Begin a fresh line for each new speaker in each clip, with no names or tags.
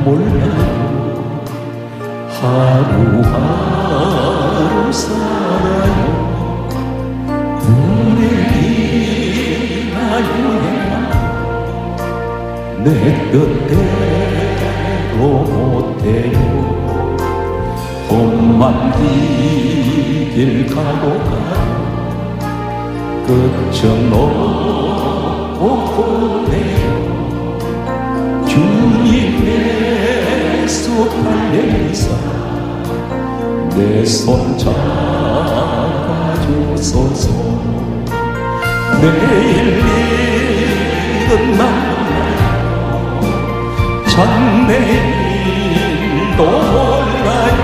몰라요. 하루하루 살아요. 불행이나요. 내 뜻대로 못해요. 험한 길 가고 가요. 끝은 없고 네요. 주님의 수팔레이사 내 손 잡아주소서. 내일 일은 난 장래일도 몰라요.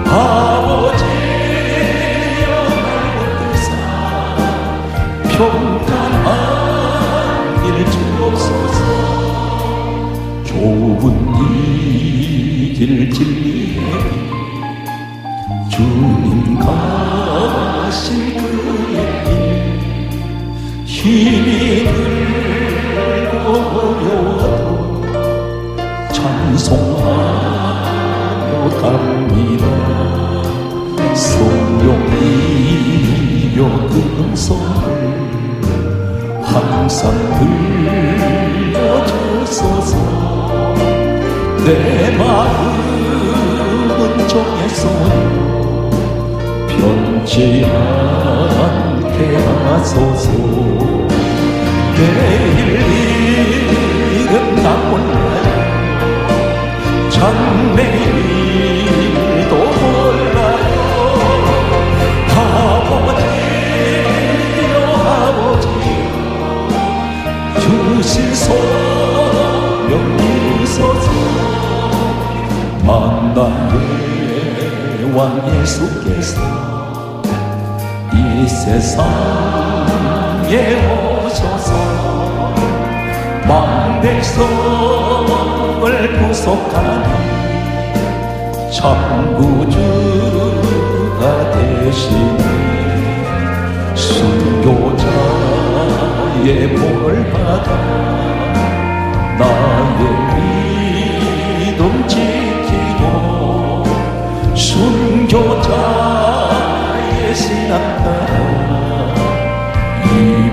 아버지여 날못들사 평탄한 길 주옵소서. 좁은 이 길 진리에 주님 가신 그의 길 힘이 들고 어려워도 찬송하며 갑니다. 성령이여 그 음성을 항상 들려주소서. 내 마음은 정했어요. 변치 않게 하소서. 내일 일은 나 몰라요. 장래일도 몰라요. 아버지여 아버지여 주실 소명 이루소서. 만남의 왕 예수께서 이 세상에 오셔서 만백성을 구속하니 참 구주가 되시니 순교자의 복을 받아 나의 믿음 지키고 순교자의 신앙 따라 이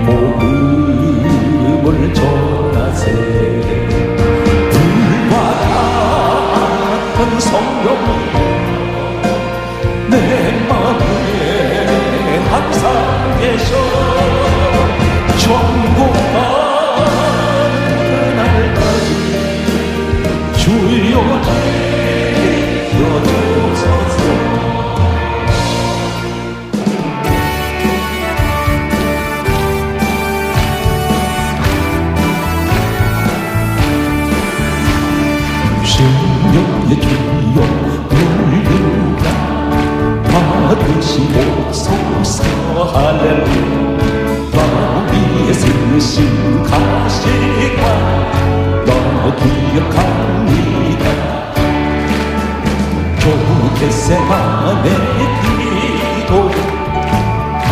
복음을 전하세. 불과 같은 성령이 내 마음에 항상 계셔. 천국 가는 그날까지 주여 지켜주소서. 생명의 주여 물들라 받으시옵소서. 할렐루야. 나 위에 쓰신 가시관 나 기억합니다. 겟세마네 기도를 늘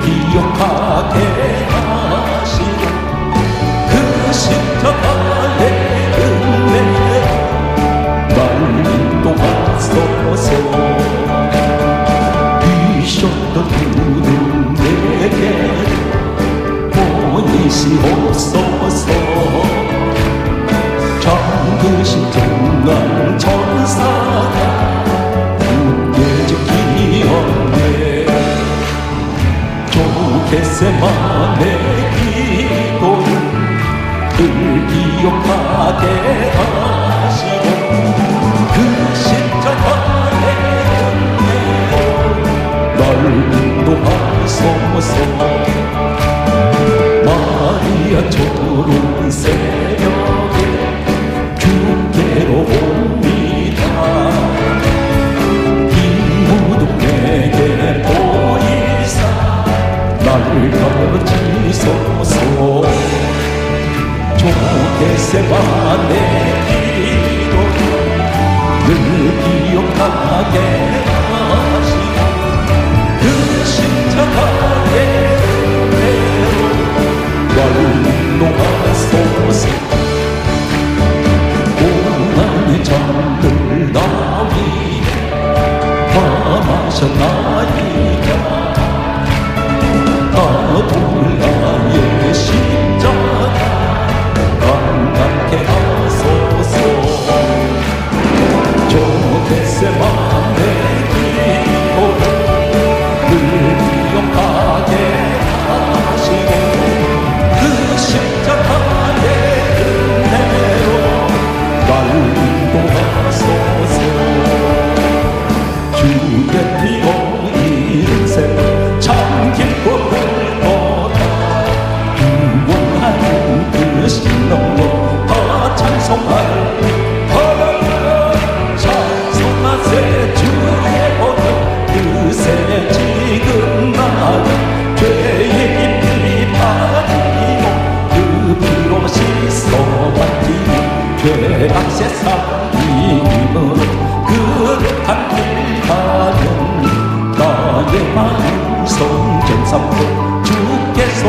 기억하게 하시고 그 십자가의 은혜 날 인도하소서. 비셨던 주는 내게 보이시옵소서. 잠드신 정말 천사가 굳게 지키었네. 저 겟세마네 기도를 늘 기억하게 하시고 그 십자가의 은혜로 날 인도하소서. 마리아 초른 새벽에 주께로 옵니다. 이 무덤 내게 보이사 날 너의 마음 성전 삼고 주께서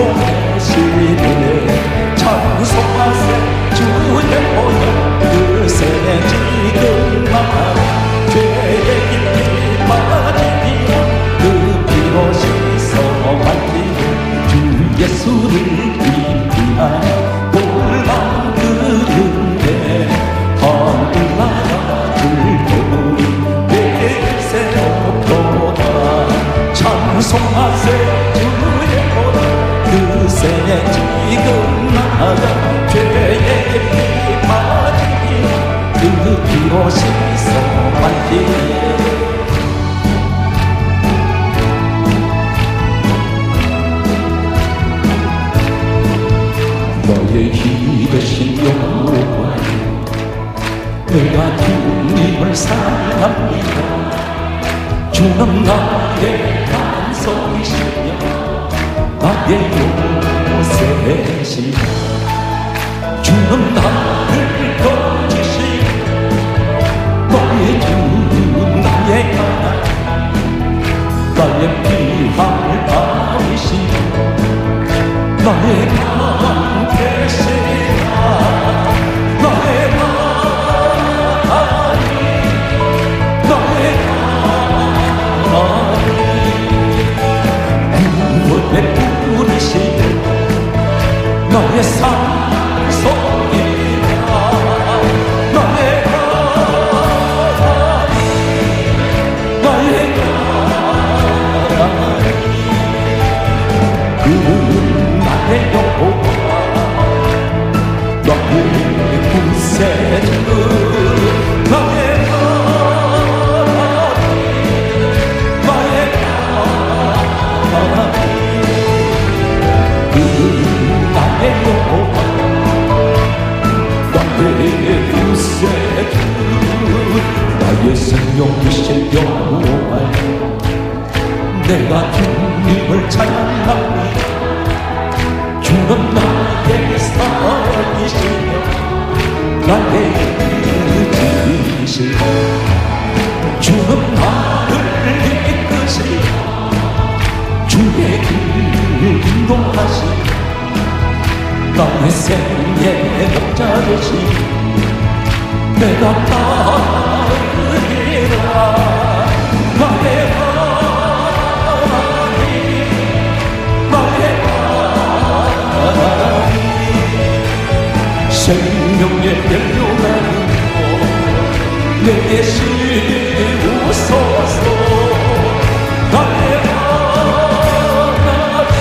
계시네 찬송하세 주의 언약 그새 지금만 죄의 깊이 빠지니 그 피로 씻어 밝히니 주 예수를 기피하니 볼만 그은데 하늘나라 불보니 내세 없도다 찬송하세 주의 언약 그새 지금 나가 죄의 깊이 빠지니 그 피로 씻어 밝히니 너의 힘이 되신 여호와 내가 주님을 사랑합니다 주는 나의 반석이시며 나의 요새시며 주는 나를 거지시며 너의 주 나의 하나님 나의 피할 밤이시며 나의 방 계시라 나의 하나님 나의 하나님 구원의 뿌리시며 나의 산속이라 나의 하나님 나의 하나님 그는 나의 여호와 나의 구세주 나의 하나님 나의 하나님 그는 나의 여호와 나의 구세주 나의 생명이신 여호와 내가 주님을 찬양합니다 주는 나의 사랑이시며 나의 의지시며 주는 나를 이끄시며 주의 길 인도하시며 나의 생의 목자 되시며 내가 따르리라 나의 생명의 연료가는 내게 씌우소서 나의 하나님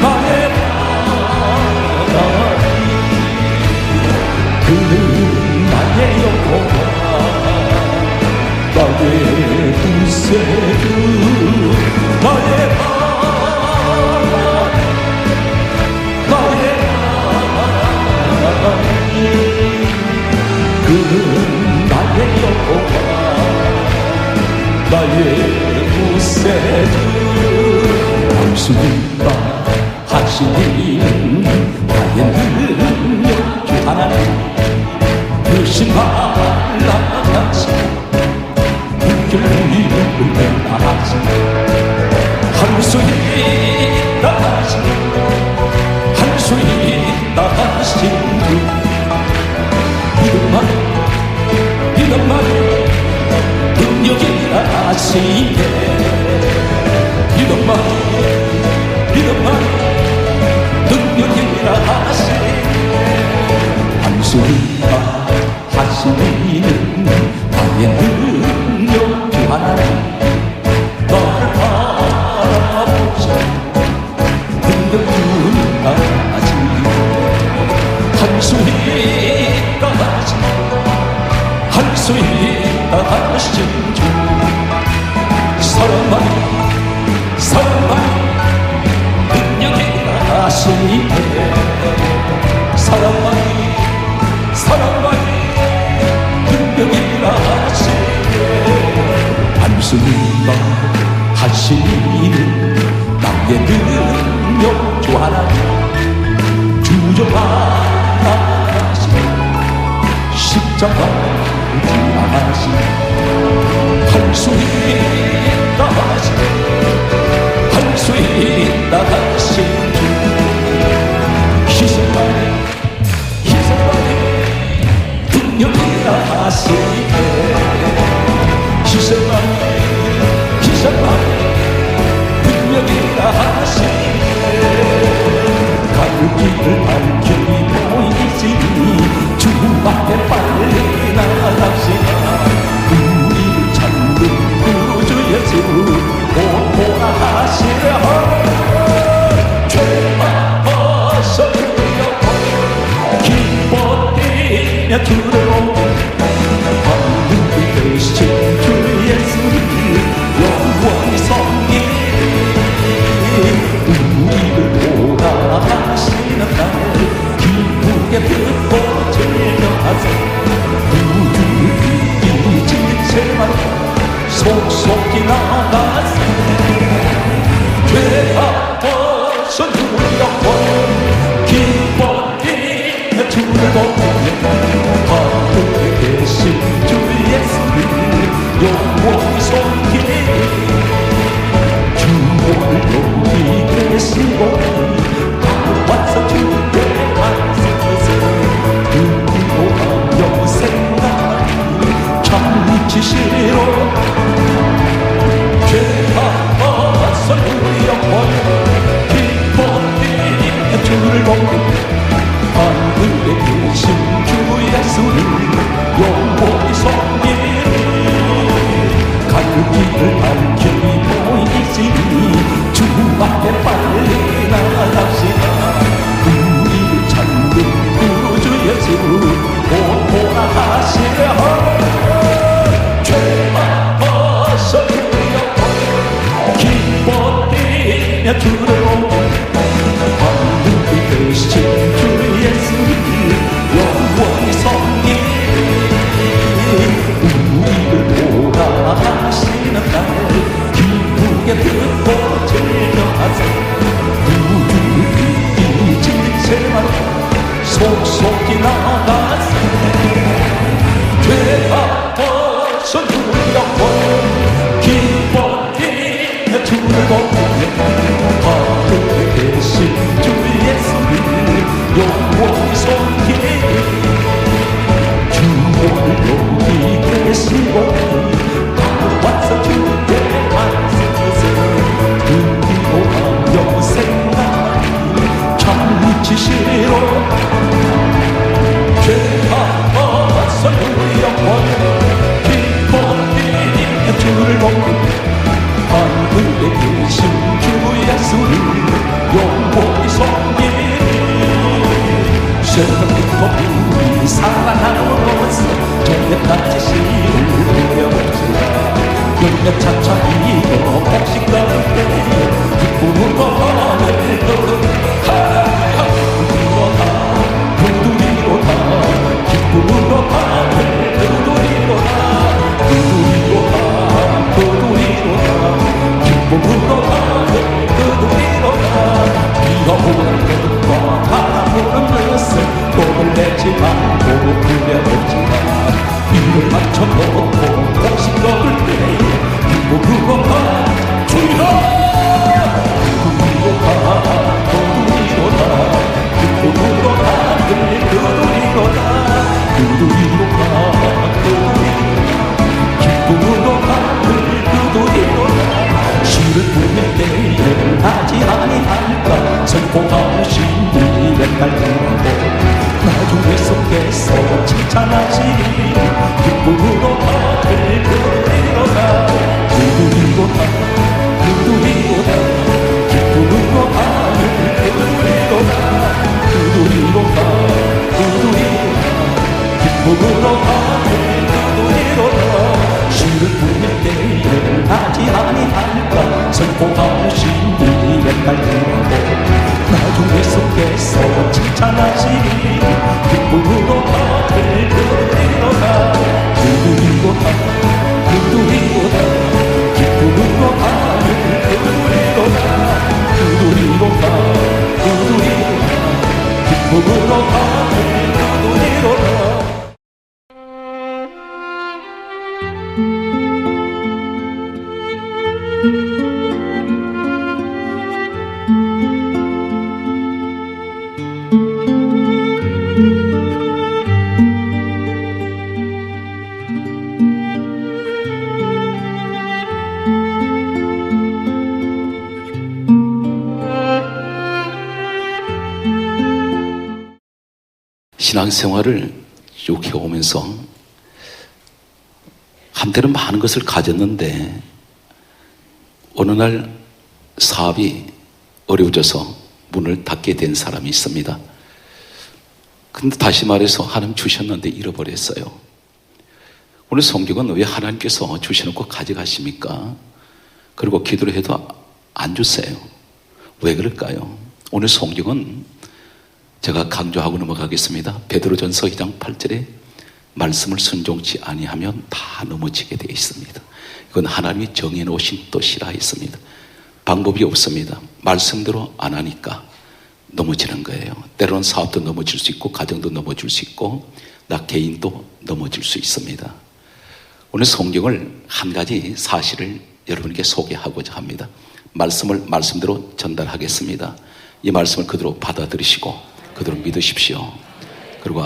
나의 하나님 그는 나의 여호와 나의 구세주 나의 하나님 나의 그는 나의 여호와 나의 구세주 당신과 하시는 나의 능력 주 하나님 크신 말라가시 불길을 행하시 할 수 있다 하시 할 수 있다 하신 주 이것만 능력이라 하시네 이것만 능력이라 하시네 당신과 하시는 나의 능력 주 하나님 너를 바라보시 능력 주는 하시네 할 수 있다 하시네 할 수 있다 하신 주 사랑만 능력이라 하시네 사랑만 능력이라 하시네 단순히만 하시는 나의 능력 주 하나님 주저하시 십자가 할 수 있다 다시 할 수 있다 하신 주 희생만이 능력이라 하시네 희생만이 능력이라 하시네 가는 길을 밝히니 보이지니 주 앞에 빨리 나갑시다 우리를 찾는 구주 예수 오라 하시려 죄만 벗어들여 기뻐 뛰며 주를 보고 하늘에 계신 주 예수를 영원히 섬기리 우리를 오라 하시는 날 기쁘게 듣고 즐겨하세 우주를 이긴 채만 속속히 나가세 죄가 벗어 누렸고 기뻐 뛰며 주를 보고 하늘에 계신 주 예수를 영원히 섬기리 주를 여기 계시고 와서 주께 안서서 은혜로 영생 나니 참 미치시리로 죄가 벗어 누렸고 기뻐 뛰며 주를 보고 하늘에 계신 주 예수를 영원히 섬기리 가는 길을 밝히니 보이시니 주 앞에 빨리 나갑시다 우리를 찾는 구주 예수 오라 하시려 죄만 벗어 누렸고 기뻐 뛰며 주를 보고 하늘에 계신 주 예수를 영원히 섬기리 우리를 오라 하시는 날 기쁘게 듣고 즐겨하세 우주를 이긴 채만 속속히 나가세 죄가 벗어 누렸고 기뻐 뛰며 주를 보고 하늘에 계신 주 예수를 영원히 섬기리 주를 여기 계시고 와서 주께 안서서 은혜로 영생 나니 참 미치시리로 죄가 벗어 누렸고 기뻐 뛰며 주를 보고 하늘에 계신 주 예수를 영원히 섬기리 새벽부터 우리 살아나오면서 저녁까지 시를 흘려봅시다 몇몇 차차 이거 복식 가는 때에 기쁨으로 하늘 걸어가 그두리로다 기쁨으로 하늘 그두리로다 기쁨으로 하늘 그두리로다 비어오는 것과 바라보는 것을 똥을 내지 말고 흘려보지마 이를 맞춰놓고 복식거릴 때에 기쁨으로 가 주여 그두리로다 기쁨으로 하늘 그두리로다 기쁨으로 하늘 그두리로다 시를 부릴 때에 하지 아니할까 선포하신 이 맨날 들어도 나중에 속에서 칭찬하시리 기쁨으로 하늘 그두리로다 기쁨으로 하늘 그두리로다 기쁨으로 하늘 그두리로다 시를 부릴 때에 하지 아니할까 선포하신 이 맨날 들어도 나중에 속에서 칭찬하시리 기쁨으로 하늘 그두리로다 기쁨으로 하늘 그두리로다 기쁨으로 하늘 그두리로다 신앙생활을 쭉 해오면서 한때는 많은 것을 가졌는데 어느 날 사업이 어려워져서 문을 닫게 된 사람이 있습니다. 근데 다시 말해서 하나님 주셨는데 잃어버렸어요. 오늘 성경은 왜 하나님께서 주셔놓고 가져가십니까? 그리고 기도를 해도 안 주세요. 왜 그럴까요? 오늘 성경은 제가 강조하고 넘어가겠습니다. 베드로전서 2장 8절에 말씀을 순종치 아니하면 다 넘어지게 되어 있습니다. 이건 하나님이 정해놓으신 뜻이라 했습니다. 방법이 없습니다. 말씀대로 안 하니까 넘어지는 거예요. 때로는 사업도 넘어질 수 있고 가정도 넘어질 수 있고 나 개인도 넘어질 수 있습니다. 오늘 성경을 한 가지 사실을 여러분에게 소개하고자 합니다. 말씀을 말씀대로 전달하겠습니다. 이 말씀을 그대로 받아들이시고 그대로 믿으십시오. 그리고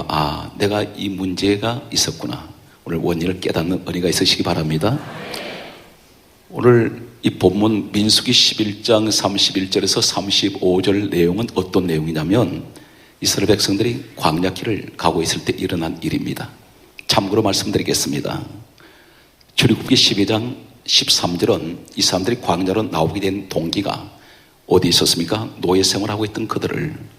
내가 이 문제가 있었구나. 오늘 원인을 깨닫는 은혜가 있으시기 바랍니다. 오늘 이 본문 민수기 11장 31절에서 35절 내용은 어떤 내용이냐면 이스라엘 백성들이 광야길을 가고 있을 때 일어난 일입니다. 참고로 말씀드리겠습니다. 출애굽기 12장 13절은 이 사람들이 광야로 나오게 된 동기가 어디 있었습니까? 노예 생활하고 있던 그들을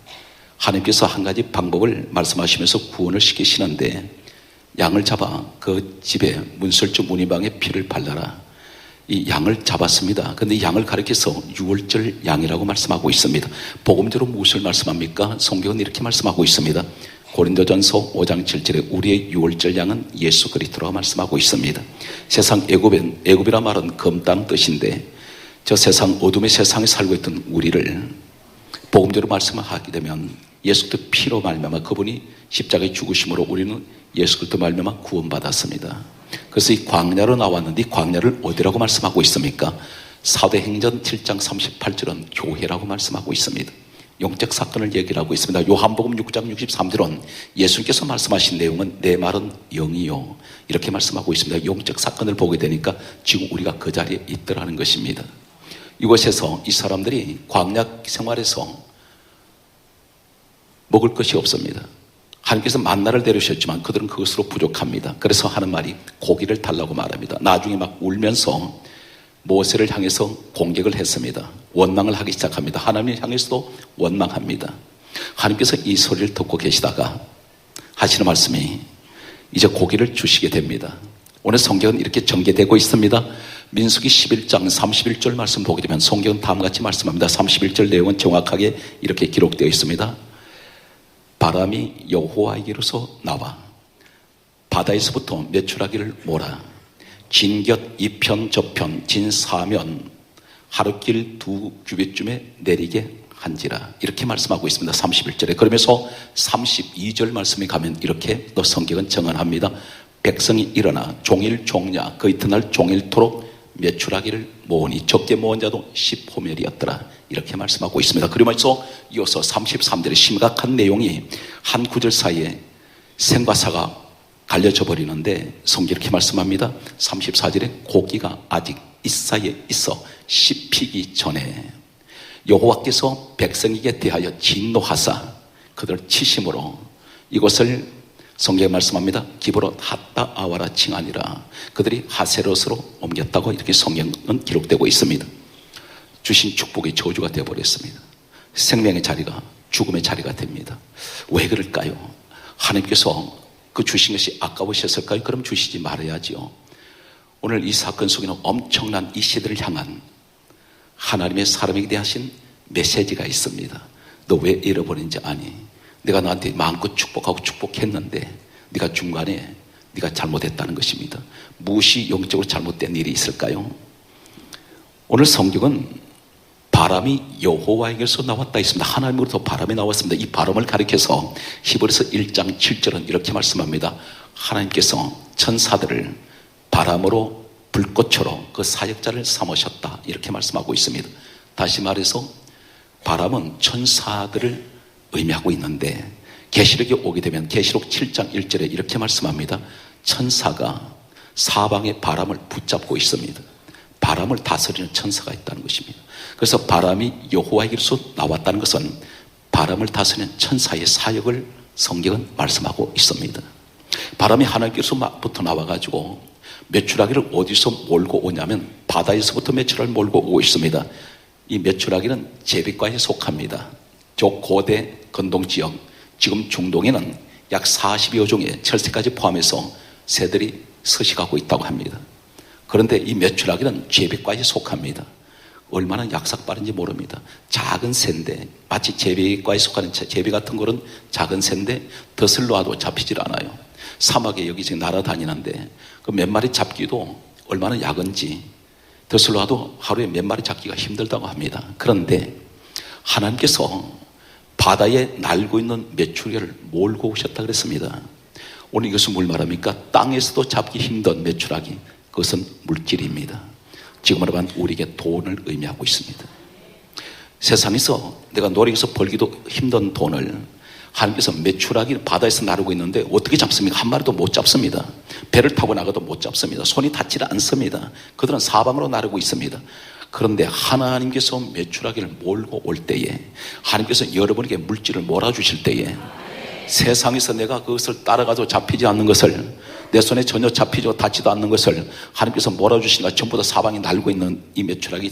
하나님께서 한 가지 방법을 말씀하시면서 구원을 시키시는데 양을 잡아 그 집에 문설주 문이방에 피를 발라라. 이 양을 잡았습니다. 그런데 이 양을 가리켜서 유월절 양이라고 말씀하고 있습니다. 복음대로 무엇을 말씀합니까? 성경은 이렇게 말씀하고 있습니다. 고린도전서 5장 7절에 우리의 유월절 양은 예수 그리스도라고 말씀하고 있습니다. 세상 애굽이라 말은 검다는 뜻인데 저 세상 어둠의 세상에 살고 있던 우리를 복음대로 말씀을 하게 되면 예수 그리스도 피로 말미암아 그분이 십자가에 죽으심으로 우리는 예수 그리스도 말미암아 구원받았습니다. 그래서 이 광야로 나왔는데 이 광야를 어디라고 말씀하고 있습니까? 사도행전 7장 38절은 교회라고 말씀하고 있습니다. 영적 사건을 얘기하고 있습니다. 요한복음 6장 63절은 예수님께서 말씀하신 내용은 내 말은 영이요 이렇게 말씀하고 있습니다. 영적 사건을 보게 되니까 지금 우리가 그 자리에 있더라는 것입니다. 이곳에서 이 사람들이 광야 생활에서 먹을 것이 없습니다. 하나님께서 만나를 내려주셨지만 그들은 그것으로 부족합니다. 그래서 하는 말이 고기를 달라고 말합니다. 나중에 막 울면서 모세를 향해서 공격을 했습니다. 원망을 하기 시작합니다. 하나님을 향해서도 원망합니다. 하나님께서 이 소리를 듣고 계시다가 하시는 말씀이 이제 고기를 주시게 됩니다. 오늘 성경은 이렇게 전개되고 있습니다. 민수기 11장 31절 말씀 보게 되면 성경은 다음과 같이 말씀합니다. 31절 내용은 정확하게 이렇게 기록되어 있습니다. 바람이 여호와에게로서 나와 바다에서부터 메추라기를 몰아 진곁 이편 저편 진사면 하루길 2규빗쯤에 내리게 한지라 이렇게 말씀하고 있습니다. 31절에 그러면서 32절 말씀에 가면 이렇게 또 성경은 정언합니다. 백성이 일어나 종일 종야 그 이튿날 종일토록 메추라기를 모으니 적게 모은 자도 10호멜이었더라 이렇게 말씀하고 있습니다. 그러면서 이어서 33절의 심각한 내용이 한 구절 사이에 생과 사가 갈려져 버리는데 성경 이렇게 말씀합니다. 34절에 고기가 아직 이 사이에 있어 씹히기 전에 여호와께서 백성에게 대하여 진노하사 그들을 치심으로 이것을 성경에 말씀합니다. 기브롯 핫다 아와라 칭하니라 그들이 하세롯으로 옮겼다고 이렇게 성경은 기록되고 있습니다. 주신 축복이 저주가 되어버렸습니다. 생명의 자리가 죽음의 자리가 됩니다. 왜 그럴까요? 하나님께서 그 주신 것이 아까우셨을까요? 그럼 주시지 말아야지요. 오늘 이 사건 속에는 엄청난 이 시대를 향한 하나님의 사람에게 대하신 메시지가 있습니다. 너 왜 잃어버린지 아니? 내가 너한테 마음껏 축복하고 축복했는데 네가 중간에 네가 잘못했다는 것입니다. 무엇이 영적으로 잘못된 일이 있을까요? 오늘 성경은 바람이 여호와에게서 나왔다 있습니다. 하나님으로부터 바람이 나왔습니다. 이 바람을 가리켜서 히브리서 1장 7절은 이렇게 말씀합니다. 하나님께서 천사들을 바람으로 불꽃으로 그 사역자를 삼으셨다 이렇게 말씀하고 있습니다. 다시 말해서 바람은 천사들을 의미하고 있는데 계시록에 오게 되면 계시록 7장 1절에 이렇게 말씀합니다. 천사가 사방의 바람을 붙잡고 있습니다. 바람을 다스리는 천사가 있다는 것입니다. 그래서 바람이 여호와에게서 나왔다는 것은 바람을 다스리는 천사의 사역을 성경은 말씀하고 있습니다. 바람이 하늘께서부터 나와가지고 메추라기를 어디서 몰고 오냐면 바다에서부터 메추라기를 몰고 오고 있습니다. 이 메추라기는 제비과에 속합니다. 저 고대 건동지역, 지금 중동에는 약 40여 종의 철새까지 포함해서 새들이 서식하고 있다고 합니다. 그런데 이 메추라기는 제비과에 속합니다. 얼마나 약삭빠른지 모릅니다. 작은 새인데, 마치 제비과에 속하는 제비 같은 거는 작은 새인데 덫을 놔도 잡히질 않아요. 사막에 여기저기 날아다니는데 그 몇 마리 잡기도 얼마나 약은지 덫을 놔도 하루에 몇 마리 잡기가 힘들다고 합니다. 그런데 하나님께서 바다에 날고 있는 메추라기를 몰고 오셨다 그랬습니다. 오늘 이것은 뭘 말합니까? 땅에서도 잡기 힘든 메추라기, 그것은 물질입니다. 지금으로 말하면 우리에게 돈을 의미하고 있습니다. 세상에서 내가 노력해서 벌기도 힘든 돈을 하나님께서 메추라기 바다에서 나르고 있는데 어떻게 잡습니까? 한 마리도 못 잡습니다. 배를 타고 나가도 못 잡습니다. 손이 닿지 않습니다. 그들은 사방으로 나르고 있습니다. 그런데 하나님께서 메추라기를 몰고 올 때에, 하나님께서 여러분에게 물질을 몰아주실 때에, 세상에서 내가 그것을 따라가도 잡히지 않는 것을, 내 손에 전혀 잡히지 닿지도 않는 것을 하나님께서 몰아주시니까 전부 다 사방에 날고 있는 이 메추라기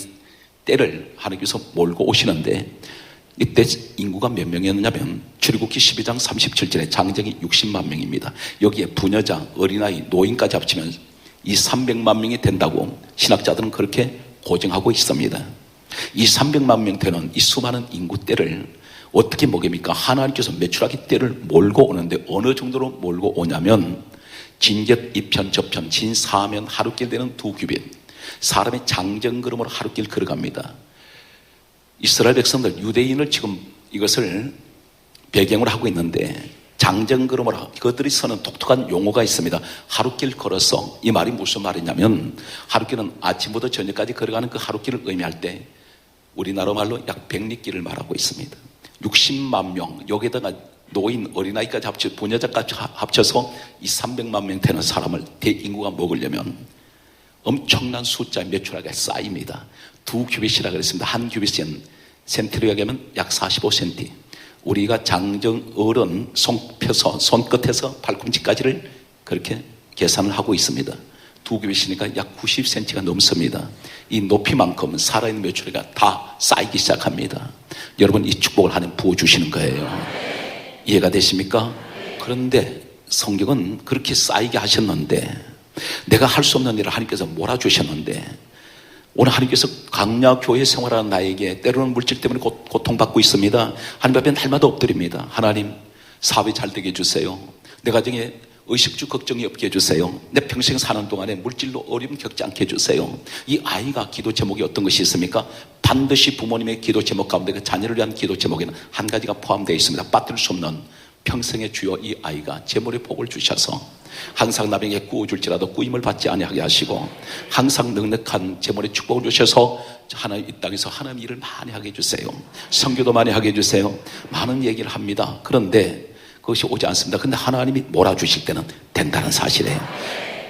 떼를 하나님께서 몰고 오시는데, 이때 인구가 몇 명이었냐면 출애굽기 12장 37절에 장정이 60만 명입니다. 여기에 부녀자, 어린아이, 노인까지 합치면 이 300만 명이 된다고 신학자들은 그렇게 고증하고 있습니다. 이 300만 명 되는 이 수많은 인구 떼를 어떻게 먹입니까? 하나님께서 메추라기 떼를 몰고 오는데 어느 정도로 몰고 오냐면 진격 2편 저편 진 4면 하루길 되는 2규빗, 사람의 장정걸음으로 하루길 걸어갑니다. 이스라엘 백성들, 유대인을 지금 이것을 배경으로 하고 있는데 장정걸음으로 그것들이 쓰는 독특한 용어가 있습니다. 하루길 걸어서, 이 말이 무슨 말이냐면 하루길은 아침부터 저녁까지 걸어가는 그 하루길을 의미할 때 우리나라 말로 약 100리길을 말하고 있습니다. 60만 명, 여기에다가 노인, 어린아이까지 합쳐 부녀자까지 합쳐서 이 300만 명 되는 사람을 대인구가 먹으려면 엄청난 숫자의 메추라기가 쌓입니다. 2규빗이라 그랬습니다. 한 규빗은 센티로 얘기하면 약 45cm. 우리가 장정 어른 손끝에서 발꿈치까지를 그렇게 계산을 하고 있습니다. 2규빗이니까 약 90cm가 넘습니다. 이 높이만큼 살아있는 메추라기가 다 쌓이기 시작합니다. 여러분, 이 축복을 하나님 부어주시는 거예요. 이해가 되십니까? 그런데 성경은 그렇게 쌓이게 하셨는데, 내가 할 수 없는 일을 하나님께서 몰아주셨는데, 오늘 하나님께서 강야교회 생활하는 나에게 때로는 물질 때문에 고통받고 있습니다. 하나님 앞에 날마다 엎드립니다. 하나님, 사업이 잘 되게 해주세요. 내 가정에 의식주 걱정이 없게 해주세요. 내 평생 사는 동안에 물질로 어려움 겪지 않게 해주세요. 이 아이가 기도 제목이 어떤 것이 있습니까? 반드시 부모님의 기도 제목 가운데 그 자녀를 위한 기도 제목에는 한 가지가 포함되어 있습니다. 빠뜨릴 수 없는 평생의 주여, 이 아이가 재물의 복을 주셔서 항상 남에게 구워줄지라도 꾸임을 받지 아니하게 하시고, 항상 넉넉한 재물의 축복을 주셔서 하나님 이 땅에서 하나님 일을 많이 하게 해주세요. 선교도 많이 하게 해주세요. 많은 얘기를 합니다. 그런데 그것이 오지 않습니다. 근데 하나님이 몰아주실 때는 된다는 사실이에요.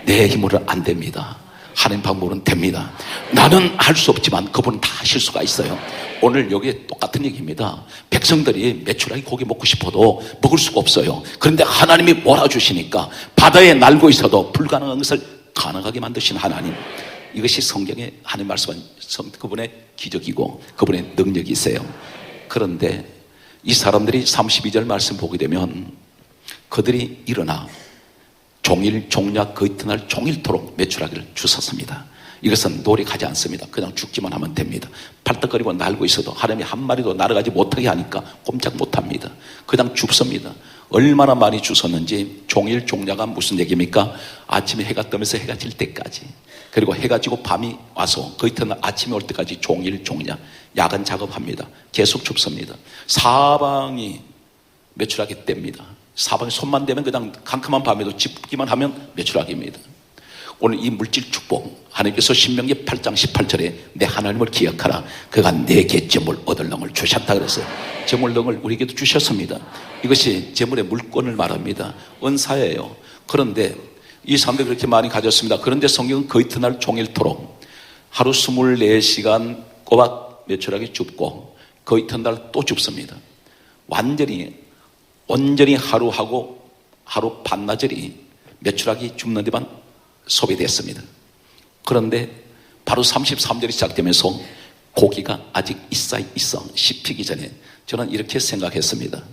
내 힘으로는 안 됩니다. 하나님 방법으로는 됩니다. 나는 할 수 없지만 그분은 다 하실 수가 있어요. 오늘 여기에 똑같은 얘기입니다. 백성들이 메추라기 고기 먹고 싶어도 먹을 수가 없어요. 그런데 하나님이 몰아주시니까 바다에 날고 있어도 불가능한 것을 가능하게 만드신 하나님, 이것이 성경의 하나님 말씀은 그분의 기적이고 그분의 능력이세요. 그런데 이 사람들이 32절 말씀 보게 되면 그들이 일어나 종일 종약 그 이튿날 종일토록 메추라기를 주웠습니다. 이것은 노력하지 않습니다. 그냥 죽기만 하면 됩니다. 팔떡거리고 날고 있어도 하나님이 한 마리도 날아가지 못하게 하니까 꼼짝 못합니다. 그냥 줍습니다. 얼마나 많이 주웠는지. 종일 종야가 무슨 얘기입니까? 아침에 해가 뜨면서 해가 질 때까지, 그리고 해가 지고 밤이 와서 그 이튿날 아침에 올 때까지 종일 종야, 야간 작업합니다. 계속 줍습니다. 사방이 메추라기 뗍니다. 사방에 손만 대면 그냥 캄캄한 밤에도 짚기만 하면 메추라기입니다. 오늘 이 물질 축복, 하나님께서 신명기 8장 18절에 내 하나님을 기억하라, 그가 내게 재물 얻을 능을 주셨다 그랬어요. 재물 능을 우리에게도 주셨습니다. 이것이 재물의 물권을 말합니다. 은사예요. 그런데 이 사람들이 그렇게 많이 가졌습니다. 그런데 성경은 그 이튿날 종일토록 하루 24시간 꼬박 메추라기 줍고 그 이튿날 또 줍습니다. 완전히 온전히 하루하고 하루 반나절이 메추라기 줍는 데만 소비됐습니다. 그런데 바로 33절이 시작되면서 고기가 아직 있어 씹히기 전에 저는 이렇게 생각했습니다.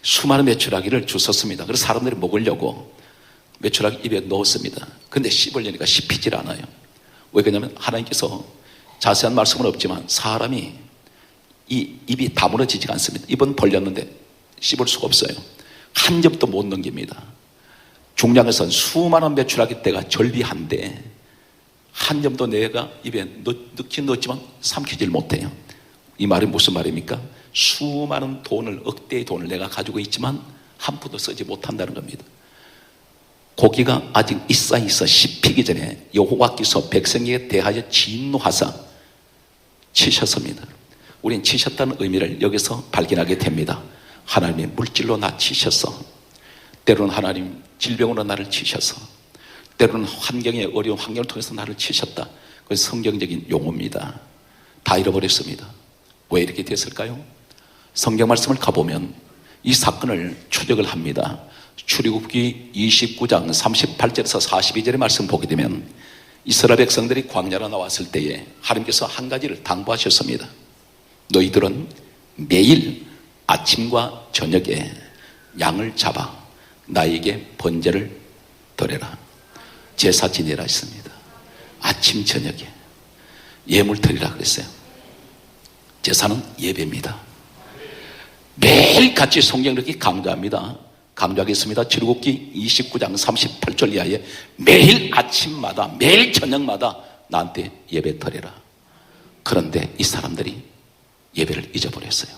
수많은 메추라기를 주셨습니다. 그래서 사람들이 먹으려고 메추라기 입에 넣었습니다. 근데 씹으려니까 씹히질 않아요. 왜 그러냐면 하나님께서 자세한 말씀은 없지만 사람이 이 입이 다물어지지가 않습니다. 입은 벌렸는데 씹을 수가 없어요. 한 접도 못 넘깁니다. 중량에선 수많은 메추라기 떼가 절비한데 한 점도 내가 입에 넣긴 넣었지만 삼키질 못해요. 이 말이 무슨 말입니까? 수많은 돈을, 억대의 돈을 내가 가지고 있지만 한 푼도 쓰지 못한다는 겁니다. 고기가 아직 있어 씹히기 전에 여호와께서 백성에게 대하여 진노하사 치셨습니다. 우린 치셨다는 의미를 여기서 발견하게 됩니다. 하나님이 물질로 나 치셨어. 때로는 하나님 질병으로 나를 치셔서, 때로는 환경의 어려운 환경을 통해서 나를 치셨다. 그건 성경적인 용어입니다. 다 잃어버렸습니다. 왜 이렇게 됐을까요? 성경 말씀을 가보면 이 사건을 추적을 합니다. 출애굽기 29장 38절에서 42절의 말씀 보게 되면 이스라엘 백성들이 광야로 나왔을 때에 하나님께서 한 가지를 당부하셨습니다. 너희들은 매일 아침과 저녁에 양을 잡아 나에게 번제를 드려라. 제사 지내라 했습니다. 아침 저녁에 예물 드리라 그랬어요. 제사는 예배입니다. 매일같이 성경을 이렇게 강조합니다. 강조하겠습니다. 출애굽기 29장 38절 이하에 매일 아침마다 매일 저녁마다 나한테 예배 드려라. 그런데 이 사람들이 예배를 잊어버렸어요.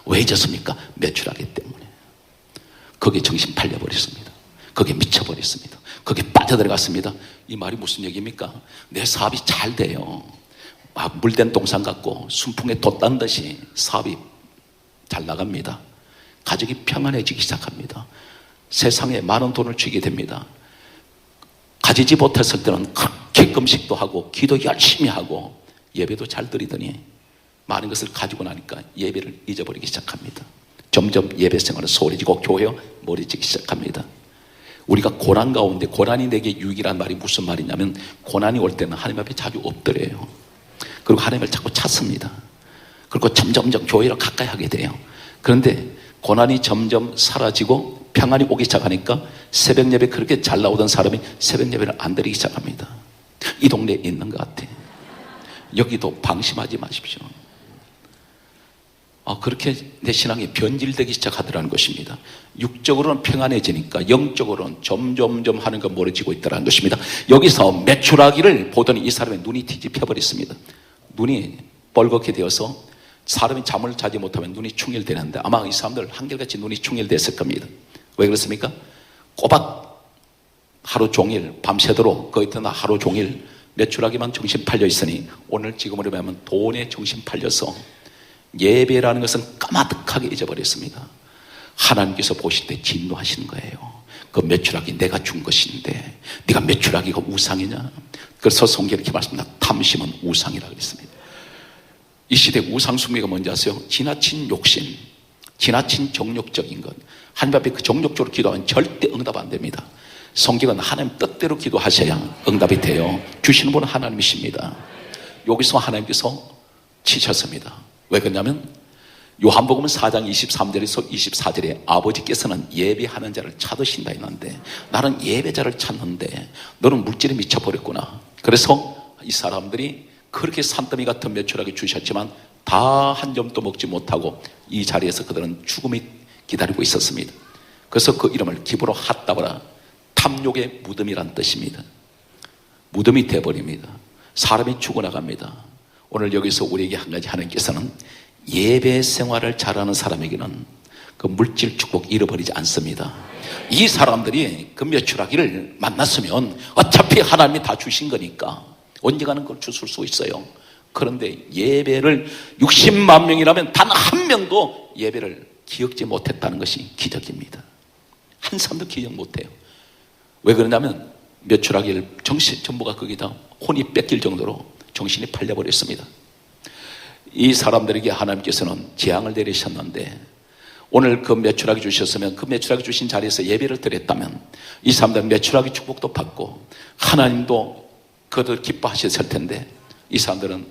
왜 잊었습니까? 메추라기 때문에. 거기에 정신 팔려버렸습니다. 거기에 미쳐버렸습니다. 거기에 빠져들어갔습니다. 이 말이 무슨 얘기입니까? 내 사업이 잘 돼요. 물된 동상 같고 순풍에 돛 딴 듯이 사업이 잘 나갑니다. 가족이 평안해지기 시작합니다. 세상에 많은 돈을 쥐게 됩니다. 가지지 못했을 때는 그렇게 금식도 하고 기도 열심히 하고 예배도 잘 드리더니 많은 것을 가지고 나니까 예배를 잊어버리기 시작합니다. 점점 예배 생활은 소홀해지고 교회가 멀어지기 시작합니다. 우리가 고난 가운데, 고난이 내게 유익이란 말이 무슨 말이냐면 고난이 올 때는 하나님 앞에 자주 엎드려요. 그리고 하나님을 자꾸 찾습니다. 그리고 점점점 교회로 가까이 하게 돼요. 그런데 고난이 점점 사라지고 평안이 오기 시작하니까 새벽 예배 그렇게 잘 나오던 사람이 새벽 예배를 안 드리기 시작합니다. 이 동네에 있는 것 같아. 여기도 방심하지 마십시오. 그렇게 내 신앙이 변질되기 시작하더라는 것입니다. 육적으로는 평안해지니까 영적으로는 점점점 하는 건 멀어지고 있다는 것입니다. 여기서 메추라기를 보더니 이 사람의 눈이 뒤집혀버렸습니다. 눈이 뻘겋게 되어서 사람이 잠을 자지 못하면 눈이 충혈되는데 아마 이 사람들 한결같이 눈이 충혈됐을 겁니다. 왜 그렇습니까? 꼬박 하루 종일 밤새도록 그 이튿날 하루 종일 메추라기만 정신 팔려 있으니 오늘 지금으로 보면 돈에 정신 팔려서 예배라는 것은 까마득하게 잊어버렸습니다. 하나님께서 보실 때 진노하시는 거예요. 그 메추라기 내가 준 것인데 네가 메추라기가 우상이냐? 그래서 성경에 이렇게 말씀합니다. 탐심은 우상이라고 했습니다. 이 시대 우상 숭배가 뭔지 아세요? 지나친 욕심, 지나친 정욕적인 것. 하나님 앞에 그 정욕적으로 기도하면 절대 응답 안 됩니다. 성경은 하나님 뜻대로 기도하셔야 응답이 돼요. 주시는 분은 하나님이십니다. 여기서 하나님께서 치셨습니다. 왜 그러냐면 요한복음 4장 23절에서 24절에 아버지께서는 예배하는 자를 찾으신다 했는데 나는 예배자를 찾는데 너는 물질에 미쳐버렸구나. 그래서 이 사람들이 그렇게 산더미 같은 메추라기 주셨지만 다 한 점도 먹지 못하고 이 자리에서 그들은 죽음이 기다리고 있었습니다. 그래서 그 이름을 기브로 핫다브라, 탐욕의 무덤이란 뜻입니다. 무덤이 되어버립니다. 사람이 죽어나갑니다. 오늘 여기서 우리에게 한 가지 하나님께서는 예배 생활을 잘하는 사람에게는 그 물질 축복 잃어버리지 않습니다. 이 사람들이 그 메추라기를 만났으면 어차피 하나님이 다 주신 거니까 언젠가는 그걸 주실 수 있어요. 그런데 예배를 60만 명이라면 단 한 명도 예배를 기억지 못했다는 것이 기적입니다. 한 사람도 기억 못해요. 왜 그러냐면 메추라기를 전부가 거기다 혼이 뺏길 정도로 정신이 팔려버렸습니다. 이 사람들에게 하나님께서는 재앙을 내리셨는데 오늘 그 매출하게 주셨으면 그 매출하게 주신 자리에서 예배를 드렸다면 이 사람들은 매출하게 축복도 받고 하나님도 그들 기뻐하셨을 텐데 이 사람들은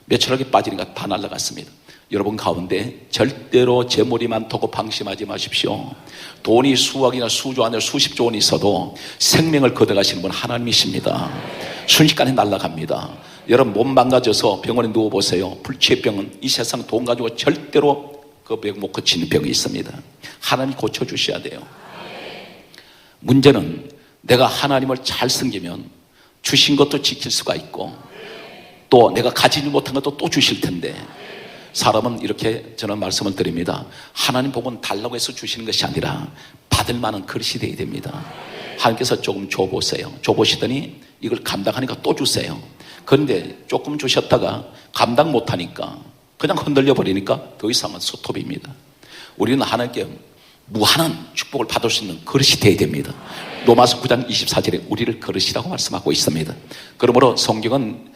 매출하게 빠지니까 다 날아갔습니다. 여러분 가운데 절대로 재물이만 두고 방심하지 마십시오. 돈이 수억이나 수조 아니라 수십조 원이 있어도 생명을 걷어가시는 분 하나님이십니다. 순식간에 날아갑니다. 여러분 몸 망가져서 병원에 누워보세요. 불치병은 이 세상 돈 가지고 절대로 그 병 못 고치는 병이 있습니다. 하나님이 고쳐주셔야 돼요. 문제는 내가 하나님을 잘 섬기면 주신 것도 지킬 수가 있고 또 내가 가지지 못한 것도 또 주실 텐데 사람은 이렇게 저는 말씀을 드립니다. 하나님 복은 달라고 해서 주시는 것이 아니라 받을 만한 그릇이 되어야 됩니다. 하나님께서 조금 줘보세요. 줘보시더니 이걸 감당하니까 또 주세요. 그런데 조금 주셨다가 감당 못하니까 그냥 흔들려 버리니까 더 이상은 스톱입니다. 우리는 하나님께 무한한 축복을 받을 수 있는 그릇이 되어야 됩니다. 로마서 9장 24절에 우리를 그릇이라고 말씀하고 있습니다. 그러므로 성경은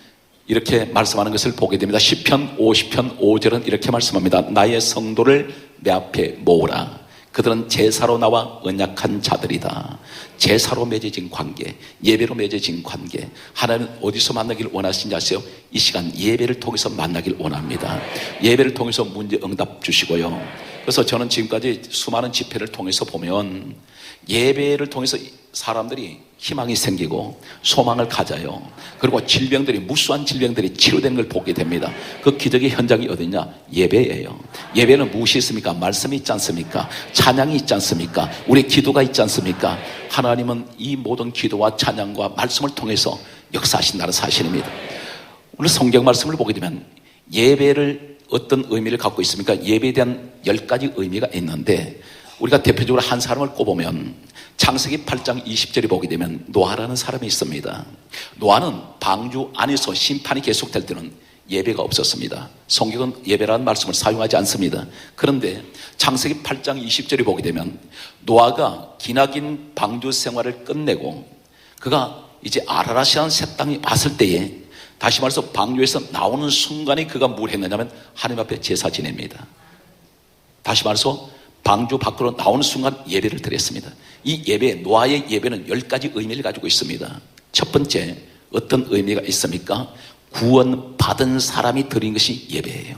이렇게 말씀하는 것을 보게 됩니다. 시편 50편 5절은 이렇게 말씀합니다. 나의 성도를 내 앞에 모으라. 그들은 제사로 나와 언약한 자들이다. 제사로 맺어진 관계, 예배로 맺어진 관계. 하나님은 어디서 만나길 원하시는지 아세요? 이 시간 예배를 통해서 만나길 원합니다. 예배를 통해서 문제 응답 주시고요. 그래서 저는 지금까지 수많은 집회를 통해서 보면 예배를 통해서 사람들이 희망이 생기고 소망을 가져요. 그리고 질병들이 무수한 질병들이 치료되는 걸 보게 됩니다. 그 기적의 현장이 어디냐? 예배예요. 예배는 무엇이 있습니까? 말씀이 있지 않습니까? 찬양이 있지 않습니까? 우리 기도가 있지 않습니까? 하나님은 이 모든 기도와 찬양과 말씀을 통해서 역사하신다는 사실입니다. 오늘 성경 말씀을 보게 되면 예배를 어떤 의미를 갖고 있습니까? 예배에 대한 10가지 의미가 있는데 우리가 대표적으로 한 사람을 꼽으면 창세기 8장 20절에 보게 되면 노아라는 사람이 있습니다. 노아는 방주 안에서 심판이 계속될 때는 예배가 없었습니다. 성경은 예배라는 말씀을 사용하지 않습니다. 그런데 창세기 8장 20절에 보게 되면 노아가 기나긴 방주 생활을 끝내고 그가 이제 아라랏이라는 새 땅에 왔을 때에 다시 말해서 방주에서 나오는 순간에 그가 뭘 했느냐면 하나님 앞에 제사 지냅니다. 다시 말해서 방주 밖으로 나오는 순간 예배를 드렸습니다. 이 예배, 노아의 예배는 10가지 의미를 가지고 있습니다. 첫 번째, 어떤 의미가 있습니까? 구원받은 사람이 드린 것이 예배예요.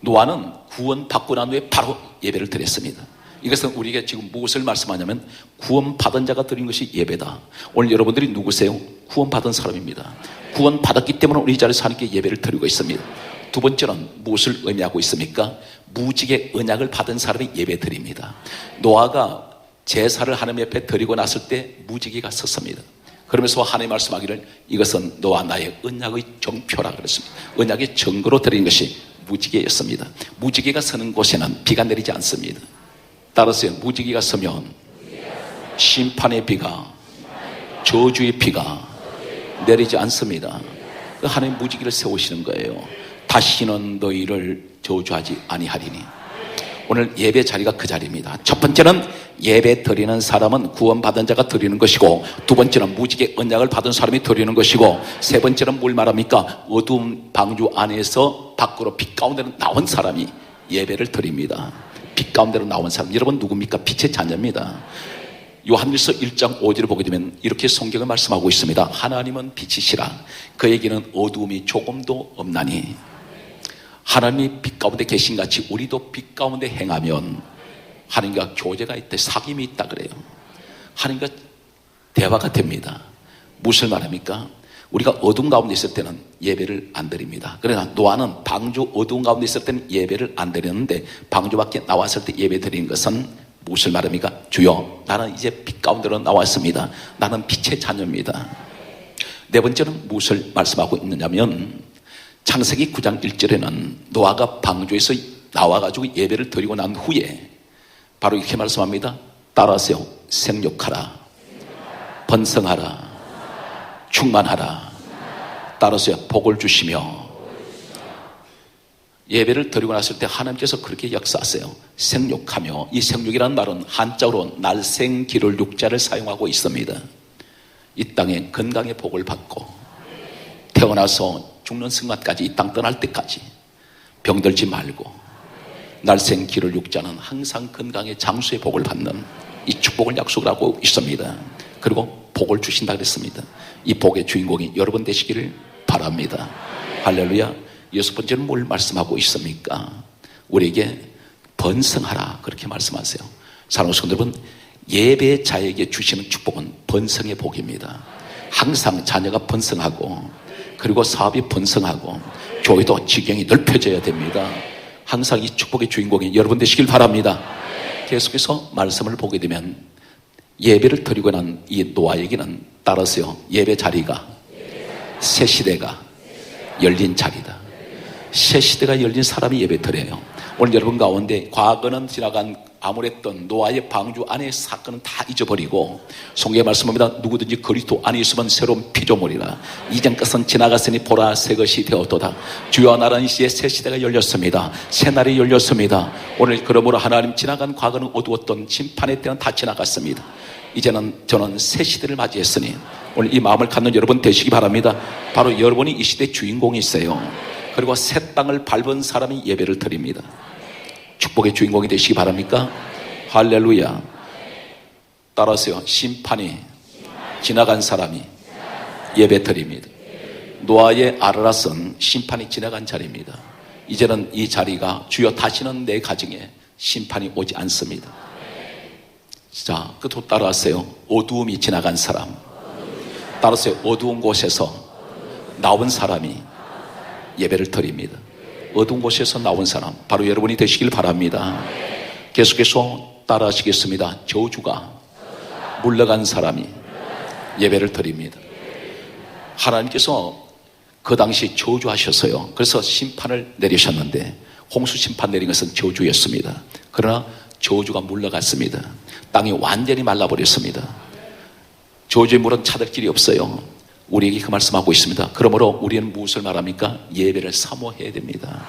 노아는 구원받고 난 후에 바로 예배를 드렸습니다. 이것은 우리에게 지금 무엇을 말씀하냐면 구원받은 자가 드린 것이 예배다. 오늘 여러분들이 누구세요? 구원받은 사람입니다. 구원받았기 때문에 우리 이 자리에서 하나님께 예배를 드리고 있습니다. 두 번째는 무엇을 의미하고 있습니까? 무지개 언약을 받은 사람이 예배 드립니다. 노아가 제사를 하나님 옆에 드리고 났을 때 무지개가 섰습니다. 그러면서 하나님 말씀하기를 이것은 너와 나의 언약의 정표라 그랬습니다. 언약의 증거로 드린 것이 무지개였습니다. 무지개가 서는 곳에는 비가 내리지 않습니다. 따라서 무지개가 서면 심판의 비가, 저주의 비가 내리지 않습니다. 하나님 무지개를 세우시는 거예요. 다시는 너희를 저주하지 아니하리니. 오늘 예배 자리가 그 자리입니다. 첫 번째는 예배 드리는 사람은 구원받은 자가 드리는 것이고, 두 번째는 무지개 언약을 받은 사람이 드리는 것이고, 세 번째는 뭘 말합니까? 어두운 방주 안에서 밖으로 빛 가운데로 나온 사람이 예배를 드립니다. 빛 가운데로 나온 사람, 여러분 누굽니까? 빛의 자녀입니다. 요한일서 1장 5절을 보게 되면 이렇게 성경을 말씀하고 있습니다. 하나님은 빛이시라 그에게는 어두움이 조금도 없나니. 하나님이 빛 가운데 계신 같이 우리도 빛 가운데 행하면 하나님과 교제가 있다, 사귐이 있다 그래요. 하나님과 대화가 됩니다. 무엇을 말합니까? 우리가 어두운 가운데 있을 때는 예배를 안 드립니다. 그러나 노아는 방주 어두운 가운데 있을 때는 예배를 안 드렸는데 방주 밖에 나왔을 때 예배 드리는 것은 무엇을 말합니까? 주여, 나는 이제 빛 가운데로 나왔습니다. 나는 빛의 자녀입니다. 네 번째는 무엇을 말씀하고 있느냐면 창세기 9장 1절에는 노아가 방주에서 나와가지고 예배를 드리고 난 후에 바로 이렇게 말씀합니다. 따라서 생육하라, 번성하라, 충만하라, 따라서 복을 주시며. 예배를 드리고 났을 때 하나님께서 그렇게 역사하세요. 생육하며, 이 생육이라는 말은 한자어로 날생 기를 육자를 사용하고 있습니다. 이 땅에 건강의 복을 받고 태어나서 죽는 순간까지 이 땅 떠날 때까지 병들지 말고 날생 기를 육자는 항상 건강의 장수의 복을 받는 이 축복을 약속을 하고 있습니다. 그리고 복을 주신다 그랬습니다. 이 복의 주인공이 여러분 되시기를 바랍니다. 할렐루야. 여섯 번째는 뭘 말씀하고 있습니까? 우리에게 번성하라 그렇게 말씀하세요. 사랑하는 성도 여러분, 예배자에게 주시는 축복은 번성의 복입니다. 항상 자녀가 번성하고 그리고 사업이 번성하고 교회도 지경이 넓혀져야 됩니다. 항상 이 축복의 주인공이 여러분 되시길 바랍니다. 계속해서 말씀을 보게 되면 예배를 드리고 난 이 노아에게는 따라서요, 예배 자리가 새 시대가 열린 자리다. 새 시대가 열린 사람이 예배 드려요. 오늘 여러분 가운데 과거는 지나간 암울했던 노아의 방주 안의 사건은 다 잊어버리고 성경에 말씀합니다. 누구든지 그리스도 안에 있으면 새로운 피조물이라. 이전 것은 지나갔으니 보라 새 것이 되었도다. 주여 나라는 시에 새 시대가 열렸습니다. 새 날이 열렸습니다. 오늘 그러므로 하나님 지나간 과거는 어두웠던 심판의 때는 다 지나갔습니다. 이제는 저는 새 시대를 맞이했으니 오늘 이 마음을 갖는 여러분 되시기 바랍니다. 바로 여러분이 이 시대의 주인공이 있어요. 그리고 새 땅을 밟은 사람이 예배를 드립니다. 축복의 주인공이 되시기 바랍니까? 할렐루야. 따라서요, 심판이 지나간 사람이 예배 드립니다. 노아의 아르랏은 심판이 지나간 자리입니다. 이제는 이 자리가 주여 다시는 내 가정에 심판이 오지 않습니다. 자, 그도 따라하세요. 어두움이 지나간 사람. 따라서요, 어두운 곳에서 나온 사람이 예배를 드립니다. 어두운 곳에서 나온 사람, 바로 여러분이 되시길 바랍니다. 계속해서 따라하시겠습니다. 저주가 물러간 사람이 예배를 드립니다. 하나님께서 그 당시 저주하셨어요. 그래서 심판을 내리셨는데 홍수 심판 내린 것은 저주였습니다. 그러나 저주가 물러갔습니다. 땅이 완전히 말라버렸습니다. 저주의 물은 찾을 길이 없어요. 우리에게 그 말씀하고 있습니다. 그러므로 우리는 무엇을 말합니까? 예배를 사모해야 됩니다.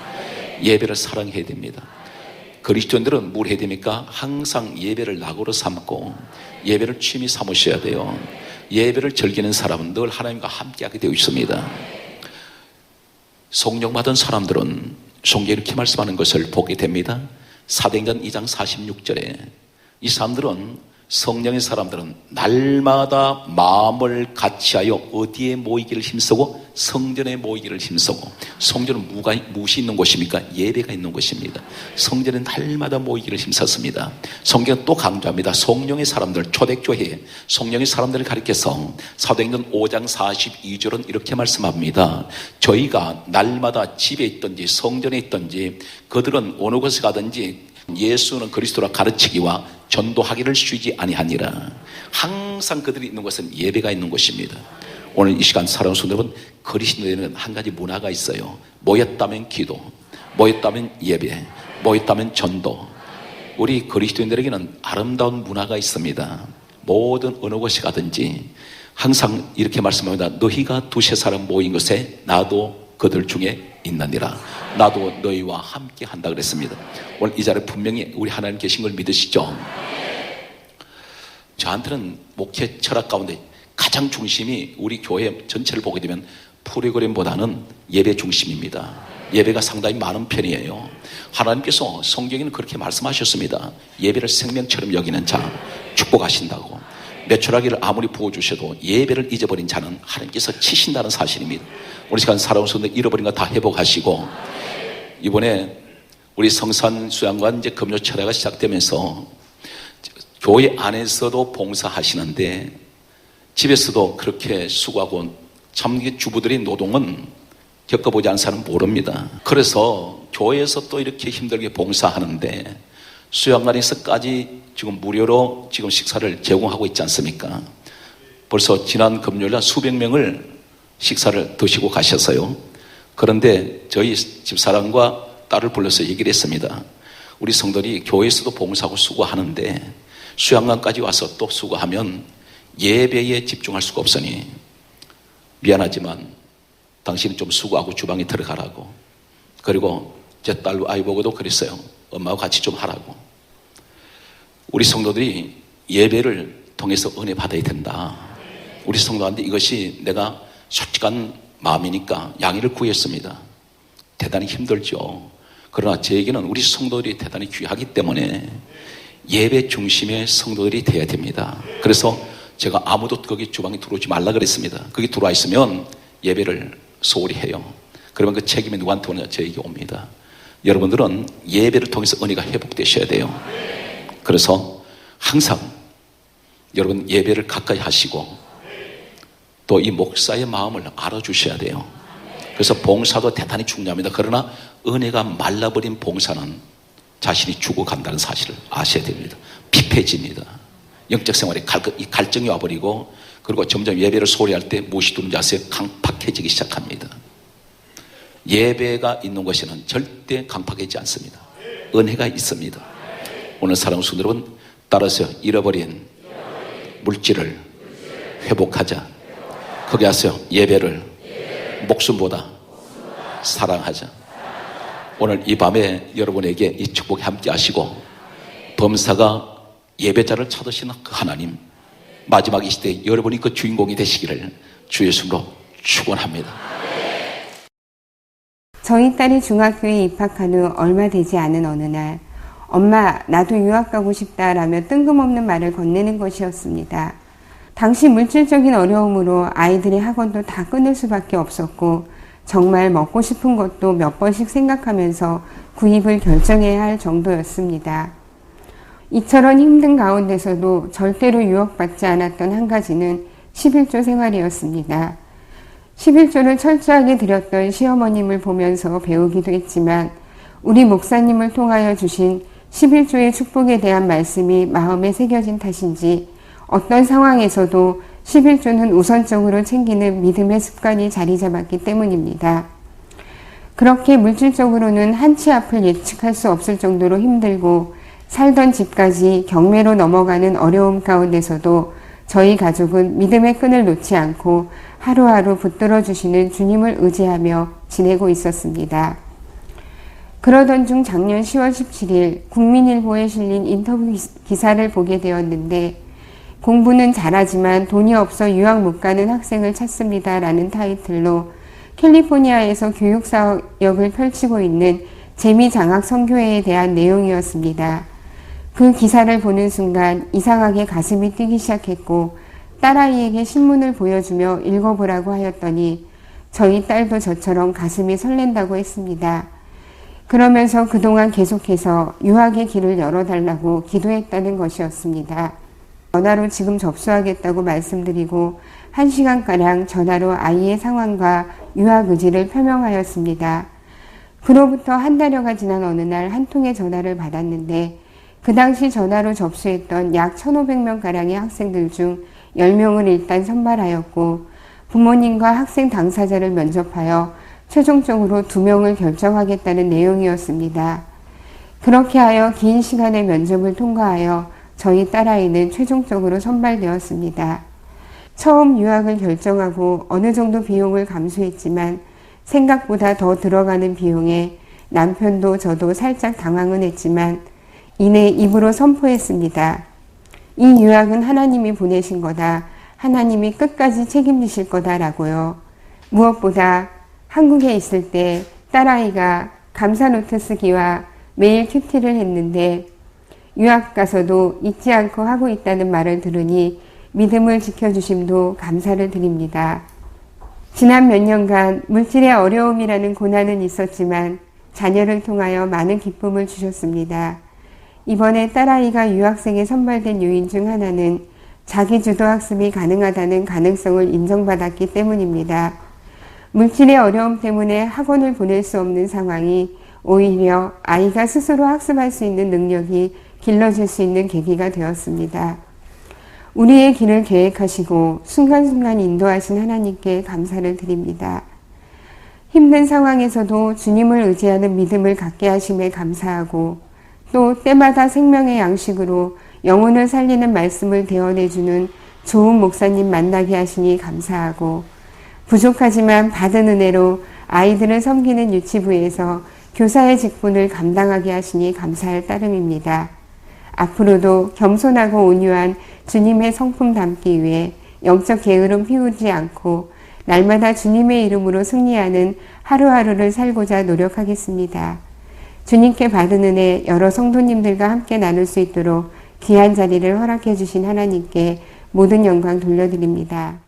예배를 사랑해야 됩니다. 그리스도인들은 뭘 해야 됩니까? 항상 예배를 낙으로 삼고 예배를 취미 삼으셔야 돼요. 예배를 즐기는 사람은 늘 하나님과 함께하게 되어 있습니다. 성령 받은 사람들은 성경에 이렇게 말씀하는 것을 보게 됩니다. 사도행전 2장 46절에 이 사람들은, 성령의 사람들은 날마다 마음을 같이하여 어디에 모이기를 힘쓰고 성전에 모이기를 힘쓰고. 성전은 무엇이 있는 곳입니까? 예배가 있는 곳입니다. 성전은 날마다 모이기를 힘썼습니다. 성경은 또 강조합니다. 성령의 사람들, 초대교회에 성령의 사람들을 가리켜서 사도행전 5장 42절은 이렇게 말씀합니다. 저희가 날마다 집에 있든지 성전에 있든지 그들은 어느 곳에 가든지 예수는 그리스도라 가르치기와 전도하기를 쉬지 아니하니라. 항상 그들이 있는 곳은 예배가 있는 곳입니다. 오늘 이 시간 사랑하는 성도 여러분, 그리스도인에는 한 가지 문화가 있어요. 모였다면 기도, 모였다면 예배, 모였다면 전도. 우리 그리스도인들에게는 아름다운 문화가 있습니다. 모든 어느 곳에 가든지 항상 이렇게 말씀합니다. 너희가 두세 사람 모인 것에 나도 그들 중에 있느니라. 나도 너희와 함께 한다 그랬습니다. 오늘 이 자리에 분명히 우리 하나님 계신 걸 믿으시죠? 저한테는 목회 철학 가운데 가장 중심이, 우리 교회 전체를 보게 되면 프로그램보다는 예배 중심입니다. 예배가 상당히 많은 편이에요. 하나님께서 성경에는 그렇게 말씀하셨습니다. 예배를 생명처럼 여기는 자 축복하신다고. 메추라기를 아무리 부어주셔도 예배를 잊어버린 자는 하나님께서 치신다는 사실입니다. 우리 시간 살아온 성도 잃어버린 거 다 회복하시고, 이번에 우리 성산 수양관 이제 금요 철회가 시작되면서 교회 안에서도 봉사하시는데 집에서도 그렇게 수고하고, 참 주부들의 노동은 겪어보지 않은 사람은 모릅니다. 그래서 교회에서 또 이렇게 힘들게 봉사하는데 수양관에서까지 지금 무료로 지금 식사를 제공하고 있지 않습니까? 벌써 지난 금요일날 수백 명을 식사를 드시고 가셨어요. 그런데 저희 집사람과 딸을 불러서 얘기를 했습니다. 우리 성도들이 교회에서도 봉사하고 수고하는데 수양관까지 와서 또 수고하면 예배에 집중할 수가 없으니 미안하지만 당신은 좀 수고하고 주방에 들어가라고. 그리고 제 딸 아이 보고도 그랬어요. 엄마하고 같이 좀 하라고. 우리 성도들이 예배를 통해서 은혜 받아야 된다. 우리 성도한테 이것이 내가 솔직한 마음이니까 양해를 구했습니다. 대단히 힘들죠. 그러나 저에게는 우리 성도들이 대단히 귀하기 때문에 예배 중심의 성도들이 돼야 됩니다. 그래서 제가 아무도 거기 주방에 들어오지 말라 그랬습니다. 거기 들어와 있으면 예배를 소홀히 해요. 그러면 그 책임이 누구한테 오느냐? 저에게 옵니다. 여러분들은 예배를 통해서 은혜가 회복되셔야 돼요. 그래서 항상 여러분 예배를 가까이 하시고 또 이 목사의 마음을 알아주셔야 돼요. 그래서 봉사도 대단히 중요합니다. 그러나 은혜가 말라버린 봉사는 자신이 죽어간다는 사실을 아셔야 됩니다. 피폐해집니다. 영적 생활에 갈증이 와버리고 그리고 점점 예배를 소홀히 할 때 무엇이 두는지 아세요? 강팍해지기 시작합니다. 예배가 있는 곳에는 절대 강팍해지지 않습니다. 은혜가 있습니다. 오늘 사랑하는 성도 여러분, 따라서 잃어버린 물질을 회복하자. 거기 하세요. 예배를 목숨보다 사랑하자. 오늘 이 밤에 여러분에게 이 축복이 함께 하시고 범사가 예배자를 찾으시는 그 하나님, 마지막 이 시대에 여러분이 그 주인공이 되시기를 주 예수로 축원합니다.
저희 딸이 중학교에 입학한 후 얼마 되지 않은 어느 날 엄마 나도 유학 가고 싶다라며 뜬금없는 말을 건네는 것이었습니다. 당시 물질적인 어려움으로 아이들의 학원도 다 끊을 수밖에 없었고 정말 먹고 싶은 것도 몇 번씩 생각하면서 구입을 결정해야 할 정도였습니다. 이처럼 힘든 가운데서도 절대로 유혹받지 않았던 한 가지는 11조 생활이었습니다. 11조를 철저하게 드렸던 시어머님을 보면서 배우기도 했지만 우리 목사님을 통하여 주신 11조의 축복에 대한 말씀이 마음에 새겨진 탓인지 어떤 상황에서도 11조는 우선적으로 챙기는 믿음의 습관이 자리 잡았기 때문입니다. 그렇게 물질적으로는 한치 앞을 예측할 수 없을 정도로 힘들고 살던 집까지 경매로 넘어가는 어려움 가운데서도 저희 가족은 믿음의 끈을 놓지 않고 하루하루 붙들어 주시는 주님을 의지하며 지내고 있었습니다. 그러던 중 작년 10월 17일 국민일보에 실린 인터뷰 기사를 보게 되었는데 공부는 잘하지만 돈이 없어 유학 못 가는 학생을 찾습니다 라는 타이틀로 캘리포니아에서 교육사역을 펼치고 있는 재미장학 선교회에 대한 내용이었습니다. 그 기사를 보는 순간 이상하게 가슴이 뛰기 시작했고 딸아이에게 신문을 보여주며 읽어보라고 하였더니 저희 딸도 저처럼 가슴이 설렌다고 했습니다. 그러면서 그동안 계속해서 유학의 길을 열어달라고 기도했다는 것이었습니다. 전화로 지금 접수하겠다고 말씀드리고 1시간가량 전화로 아이의 상황과 유학 의지를 표명하였습니다. 그로부터 한 달여가 지난 어느 날 한 통의 전화를 받았는데 그 당시 전화로 접수했던 약 1,500명가량의 학생들 중 10명을 일단 선발하였고 부모님과 학생 당사자를 면접하여 최종적으로 2명을 결정하겠다는 내용이었습니다. 그렇게 하여 긴 시간의 면접을 통과하여 저희 딸아이는 최종적으로 선발되었습니다. 처음 유학을 결정하고 어느 정도 비용을 감수했지만 생각보다 더 들어가는 비용에 남편도 저도 살짝 당황은 했지만 이내 입으로 선포했습니다. 이 유학은 하나님이 보내신 거다. 하나님이 끝까지 책임지실 거다라고요. 무엇보다 한국에 있을 때 딸아이가 감사노트 쓰기와 매일 큐티를 했는데 유학 가서도 잊지 않고 하고 있다는 말을 들으니 믿음을 지켜주심도 감사를 드립니다. 지난 몇 년간 물질의 어려움이라는 고난은 있었지만 자녀를 통하여 많은 기쁨을 주셨습니다. 이번에 딸아이가 유학생에 선발된 요인 중 하나는 자기주도 학습이 가능하다는 가능성을 인정받았기 때문입니다. 물질의 어려움 때문에 학원을 보낼 수 없는 상황이 오히려 아이가 스스로 학습할 수 있는 능력이 길러질 수 있는 계기가 되었습니다. 우리의 길을 계획하시고 순간순간 인도하신 하나님께 감사를 드립니다. 힘든 상황에서도 주님을 의지하는 믿음을 갖게 하심에 감사하고 또 때마다 생명의 양식으로 영혼을 살리는 말씀을 대언해주는 좋은 목사님 만나게 하시니 감사하고 부족하지만 받은 은혜로 아이들을 섬기는 유치부에서 교사의 직분을 감당하게 하시니 감사할 따름입니다. 앞으로도 겸손하고 온유한 주님의 성품 담기 위해 영적 게으름 피우지 않고 날마다 주님의 이름으로 승리하는 하루하루를 살고자 노력하겠습니다. 주님께 받은 은혜 여러 성도님들과 함께 나눌 수 있도록 귀한 자리를 허락해 주신 하나님께 모든 영광 돌려드립니다.